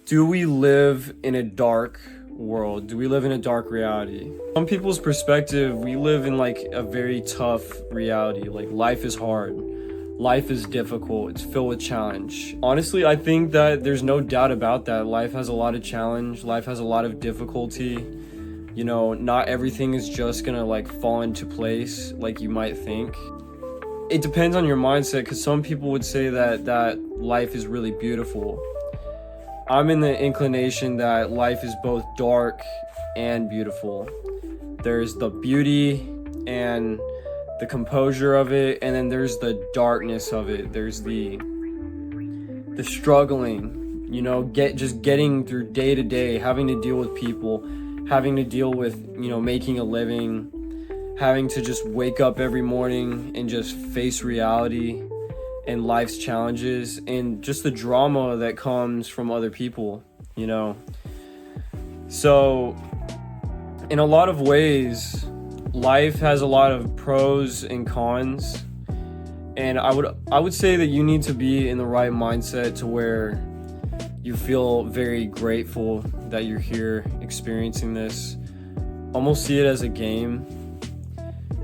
Do we live in a dark world? Do we live in a dark reality? From people's perspective, we live in like a very tough reality. Like, life is hard. Life is difficult. It's filled with challenge. Honestly, I think that there's no doubt about that. Life has a lot of challenge. Life has a lot of difficulty. You know, not everything is just gonna like fall into place like you might think. It depends on your mindset, because some people would say that life is really beautiful. I'm in the inclination that life is both dark and beautiful. There's the beauty and the composure of it, and then there's the darkness of it. There's the struggling, you know, just getting through day to day, having to deal with people, having to deal with, you know, making a living, having to just wake up every morning and just face reality and life's challenges, and just the drama that comes from other people, you know. So in a lot of ways, life has a lot of pros and cons, and I would say that you need to be in the right mindset to where you feel very grateful that you're here experiencing this. Almost see it as a game.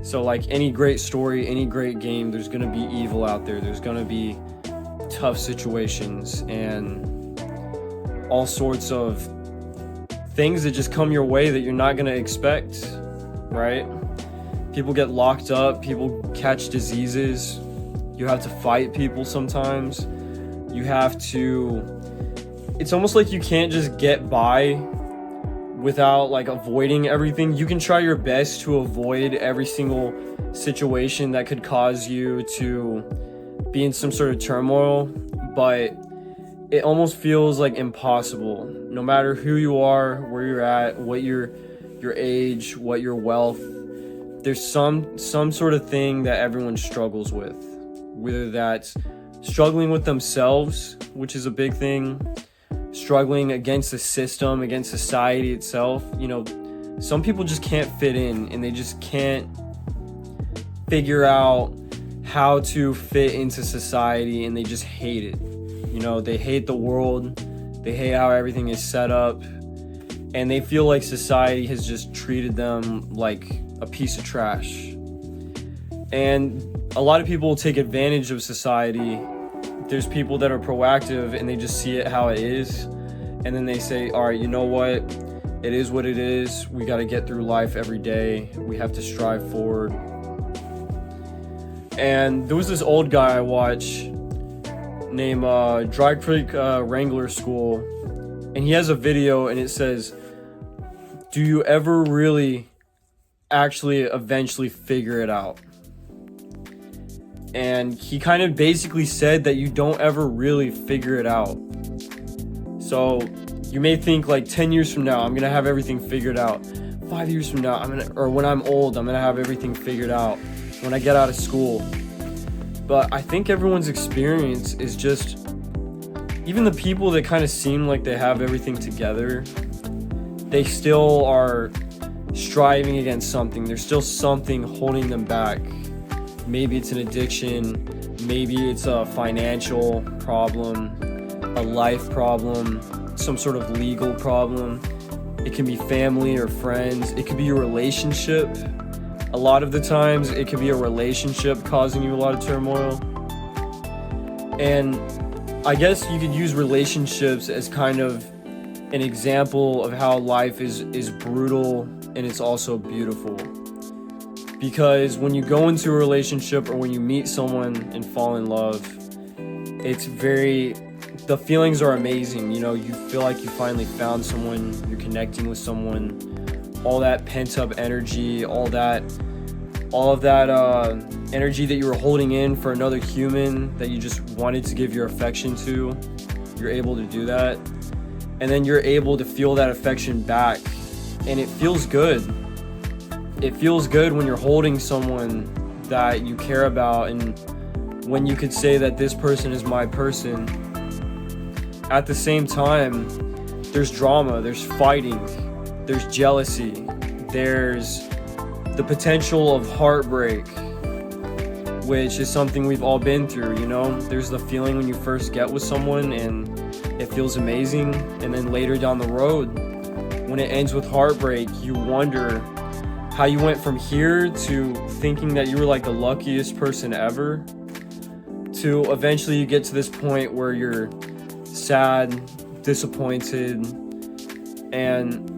So like any great story, any great game, there's gonna be evil out there. There's gonna be tough situations and all sorts of things that just come your way that you're not gonna expect, right? People get locked up, people catch diseases. You have to fight people sometimes. You have to, it's almost like you can't just get by without like avoiding everything. You can try your best to avoid every single situation that could cause you to be in some sort of turmoil, but it almost feels like impossible. No matter who you are, where you're at, what your age, what your wealth, there's some sort of thing that everyone struggles with, whether that's struggling with themselves, which is a big thing, struggling against the system, against society itself. You know, some people just can't fit in, and they just can't figure out how to fit into society, and they just hate it. You know, they hate the world, they hate how everything is set up, and they feel like society has just treated them like a piece of trash. And a lot of people take advantage of society. There's people that are proactive and they just see it how it is, and then they say, all right, you know what, it is what it is. We got to get through life every day. We have to strive forward. And there was this old guy I watch named Dry Creek Wrangler School, and he has a video and it says, do you ever really actually eventually figure it out? And he kind of basically said that you don't ever really figure it out. So you may think like 10 years from now, I'm gonna have everything figured out. 5 years from now, or when I'm old, I'm gonna have everything figured out when I get out of school. But I think everyone's experience is just, even the people that kind of seem like they have everything together, they still are striving against something. There's still something holding them back. Maybe it's an addiction, maybe it's a financial problem, a life problem, some sort of legal problem. It can be family or friends. It could be a relationship. A lot of the times it could be a relationship causing you a lot of turmoil. And I guess you could use relationships as kind of an example of how life is brutal and it's also beautiful. Because when you go into a relationship or when you meet someone and fall in love, the feelings are amazing. You know, you feel like you finally found someone, you're connecting with someone, all that pent up energy, all of that energy that you were holding in for another human that you just wanted to give your affection to, you're able to do that. And then you're able to feel that affection back, and it feels good. It feels good when you're holding someone that you care about, and when you could say that this person is my person. At the same time, there's drama, there's fighting, there's jealousy, there's the potential of heartbreak, which is something we've all been through, you know? There's the feeling when you first get with someone and it feels amazing. And then later down the road, when it ends with heartbreak, you wonder how you went from here to thinking that you were like the luckiest person ever, to eventually you get to this point where you're sad, disappointed, and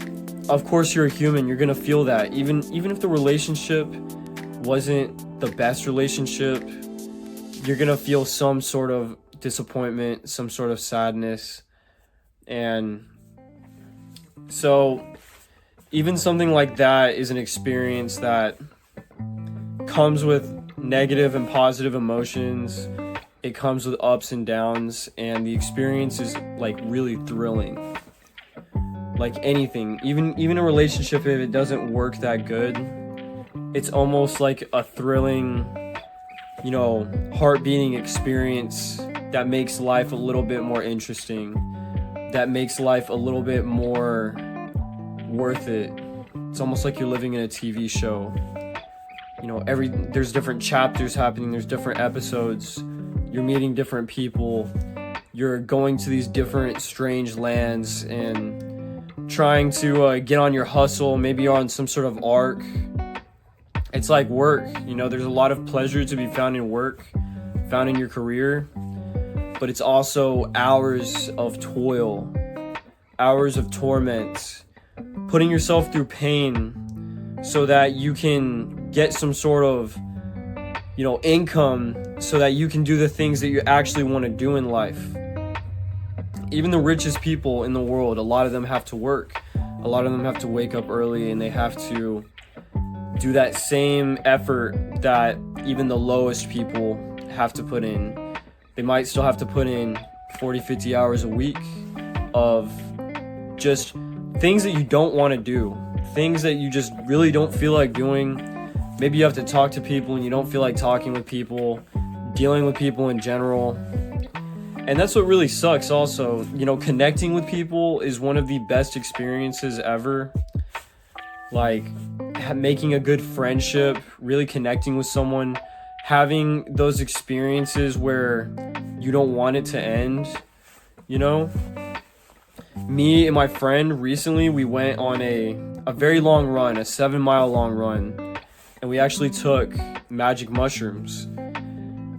of course you're a human, you're gonna feel that. Even if the relationship wasn't the best relationship, you're gonna feel some sort of disappointment, some sort of sadness. And so even something like that is an experience that comes with negative and positive emotions. It comes with ups and downs, and the experience is like really thrilling. Like anything, even a relationship, if it doesn't work that good, it's almost like a thrilling, heart-beating experience that makes life a little bit more interesting, that makes life a little bit more worth it. It's almost like you're living in a TV show. There's different chapters happening, there's different episodes, you're meeting different people, you're going to these different strange lands and trying to get on your hustle. Maybe you're on some sort of arc. It's like work, there's a lot of pleasure to be found in work, found in your career, but it's also hours of toil, hours of torment, putting yourself through pain so that you can get some sort of, income, so that you can do the things that you actually want to do in life. Even the richest people in the world, a lot of them have to work. A lot of them have to wake up early, and they have to do that same effort that even the lowest people have to put in. They might still have to put in 40, 50 hours a week of just things that you don't want to do, things that you just really don't feel like doing. Maybe you have to talk to people and you don't feel like talking with people, dealing with people in general. And that's what really sucks also. Connecting with people is one of the best experiences ever. Like making a good friendship, really connecting with someone, having those experiences where you don't want it to end, Me and my friend recently, we went on a very long run, a 7-mile long run, and we actually took magic mushrooms.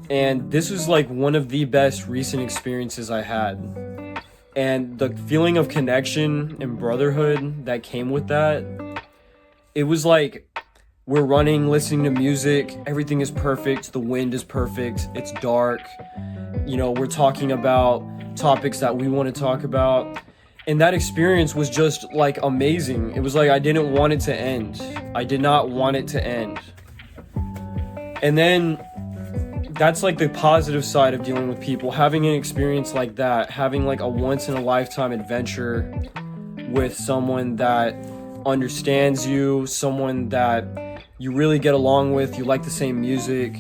And this was like one of the best recent experiences I had. And the feeling of connection and brotherhood that came with that, it was like we're running, listening to music, everything is perfect, the wind is perfect, it's dark, we're talking about topics that we want to talk about. And that experience was just like amazing. It was like I didn't want it to end. I did not want it to end. And then that's like the positive side of dealing with people, having an experience like that, having like a once in a lifetime adventure with someone that understands you, someone that you really get along with, you like the same music,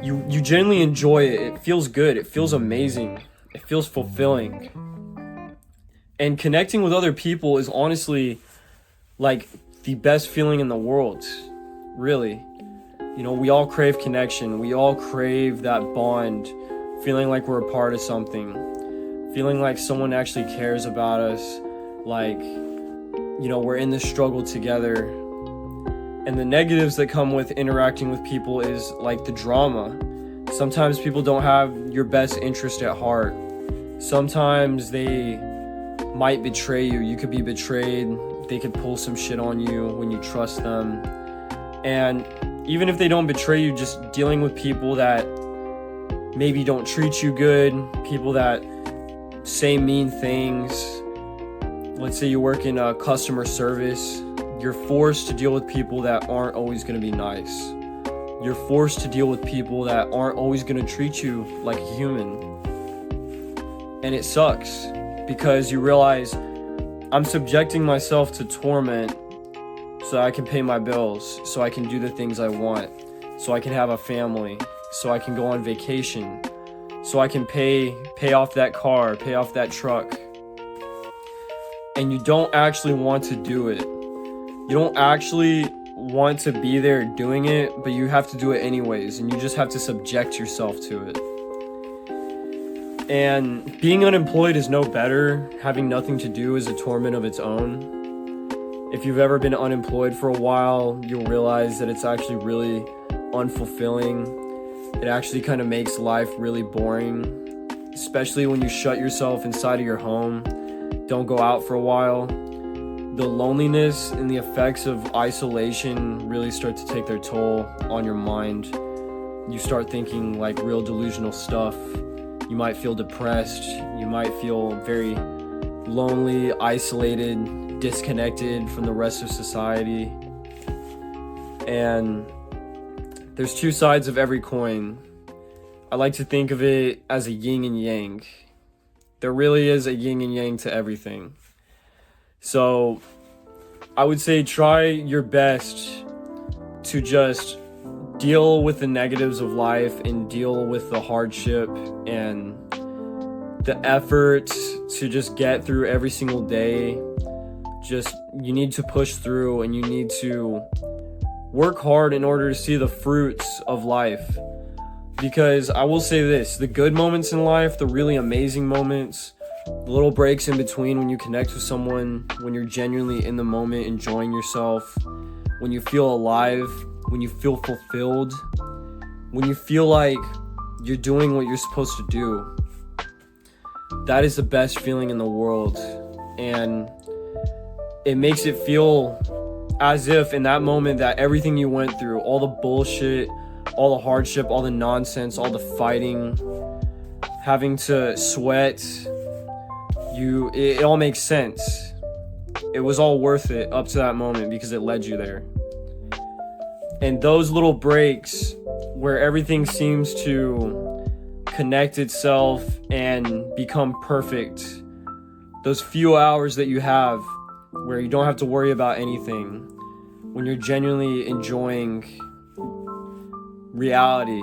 you genuinely enjoy it. It feels good. It feels amazing. It feels fulfilling. And connecting with other people is honestly like the best feeling in the world, really. We all crave connection. We all crave that bond, feeling like we're a part of something, feeling like someone actually cares about us, like, we're in this struggle together. And the negatives that come with interacting with people is like the drama. Sometimes people don't have your best interest at heart. Sometimes they might betray you. You could be betrayed. They could pull some shit on you when you trust them. And even if they don't betray you, just dealing with people that maybe don't treat you good, people that say mean things. Let's say you work in customer service. You're forced to deal with people that aren't always going to be nice. You're forced to deal with people that aren't always going to treat you like a human. And it sucks because you realize I'm subjecting myself to torment so I can pay my bills, so I can do the things I want, so I can have a family, so I can go on vacation, so I can pay off that car, pay off that truck. And you don't actually want to do it. You don't actually want to be there doing it, but you have to do it anyways, and you just have to subject yourself to it. And being unemployed is no better. Having nothing to do is a torment of its own. If you've ever been unemployed for a while, you'll realize that it's actually really unfulfilling. It actually kind of makes life really boring, especially when you shut yourself inside of your home, don't go out for a while. The loneliness and the effects of isolation really start to take their toll on your mind. You start thinking like real delusional stuff. You might feel depressed. You might feel very lonely, isolated, disconnected from the rest of society. And there's two sides of every coin. I like to think of it as a yin and yang. There really is a yin and yang to everything. So I would say try your best to just deal with the negatives of life and deal with the hardship and the effort to just get through every single day. Just, you need to push through and you need to work hard in order to see the fruits of life. Because I will say this, the good moments in life, the really amazing moments, the little breaks in between when you connect with someone, when you're genuinely in the moment, enjoying yourself, when you feel alive, when you feel fulfilled, when you feel like you're doing what you're supposed to do, that is the best feeling in the world. And it makes it feel as if in that moment that everything you went through, all the bullshit, all the hardship, all the nonsense, all the fighting, having to sweat, it all makes sense. It was all worth it up to that moment because it led you there. And those little breaks where everything seems to connect itself and become perfect, those few hours that you have where you don't have to worry about anything, when you're genuinely enjoying reality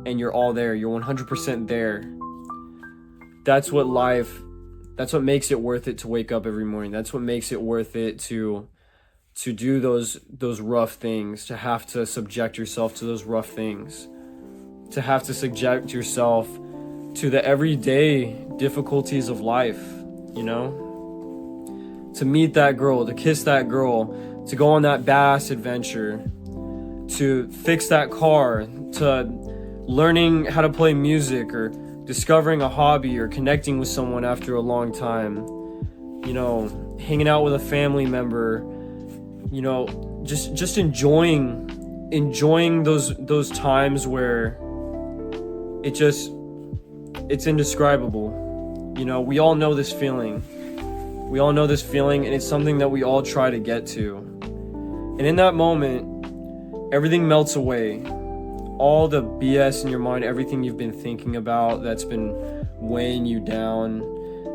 and you're all there, you're 100% there, that's what makes it worth it to wake up every morning. That's what makes it worth it to do those rough things, to have to subject yourself to those rough things, to have to subject yourself to the everyday difficulties of life, you know? To meet that girl, to kiss that girl, to go on that badass adventure, to fix that car, to learning how to play music or discovering a hobby or connecting with someone after a long time, you know, hanging out with a family member, you know, just enjoying those times where it's indescribable. You know, we all know this feeling. We all know this feeling, and it's something that we all try to get to. And in that moment, everything melts away. All the BS in your mind, everything you've been thinking about that's been weighing you down,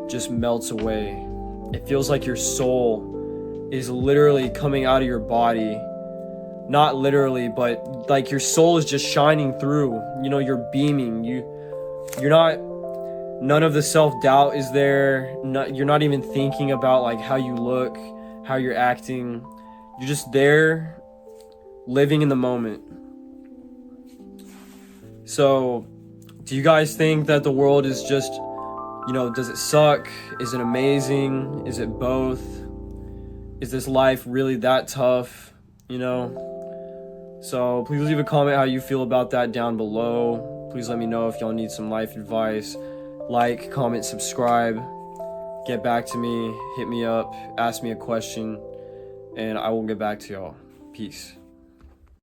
just melts away. It feels like your soul is literally coming out of your body. Not literally, but like your soul is just shining through. You know, you're beaming. You're not, none of the self-doubt is there. You're not even thinking about like how you look, how you're acting. You're just there, living in the moment. So, do you guys think that the world is just, you know, does it suck? Is it amazing? Is it both? Is this life really that tough? You know? So, please leave a comment how you feel about that down below. Please let me know if y'all need some life advice. Like, comment, subscribe. Get back to me. Hit me up. Ask me a question. And I will get back to y'all. Peace.